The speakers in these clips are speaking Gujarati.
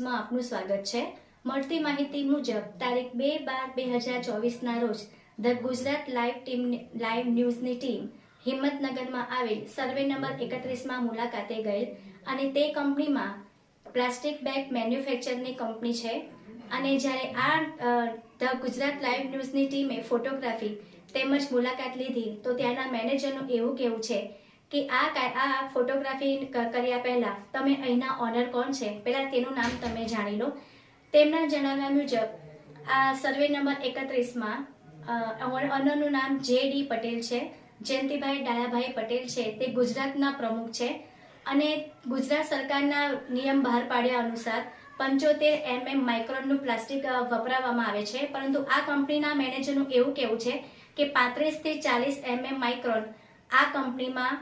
ન્યૂઝમાં આપનું સ્વાગત છે। મળતી માહિતી મુજબ તારીખ 2/12/2024 રોજ ધ ગુજરાત લાઈવ ન્યૂઝની ટીમ હિંમતનગરમાં આવેલ સર્વે નંબર 31માં મુલાકાતે ગયેલ અને તે કંપનીમાં પ્લાસ્ટિક બેગ મેન્યુફેક્ચરની કંપની છે। અને જ્યારે આ ધ ગુજરાત લાઈવ ન્યૂઝની ટીમે ફોટોગ્રાફી તેમજ મુલાકાત લીધી તો ત્યાંના મેનેજરનું એવું કહેવું છે કે આ ફોટોગ્રાફી કર્યા પહેલા તમે અહીંના ઓનર કોણ છે પહેલા તેનું નામ તમે જાણી લો। તેમના જણાવ્યા મુજબ આ સર્વે નંબર 31માં ઓનરનું નામ જે.ડી. પટેલ છે। જયંતિભાઈ ડાયાભાઈ પટેલ છે તે ગુજરાતના પ્રમુખ છે અને ગુજરાત સરકારના નિયમ બહાર પાડ્યા અનુસાર 75 mm માઇક્રોનનું પ્લાસ્ટિક વપરાવવામાં આવે છે, પરંતુ આ કંપનીના મેનેજરનું એવું કહેવું છે કે 35 થી 40 mm માઇક્રોન આ કંપનીમાં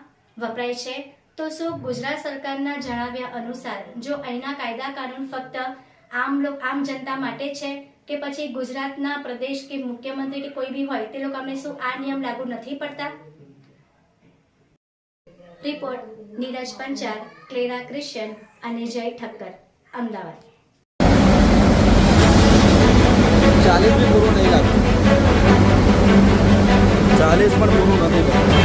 વપરાય છે। તો શું ગુજરાત સરકારના જણાવ્યા અનુસાર જો અહીંના કાયદા કાનૂન ફક્ત આમ જનતા માટે છે કે પછી ગુજરાતના પ્રદેશ કે મુખ્યમંત્રી કે કોઈ બી હોય તે લોકોને શું આ નિયમ લાગુ નથી પડતા? રિપોર્ટ નીરજ પંચાલ, ક્લેરા ક્રિશ્ચન અને જય ઠક્કર, અમદાવાદ। 40 भी पूरा नहीं लगता, 40 पर पूरा नहीं लगता।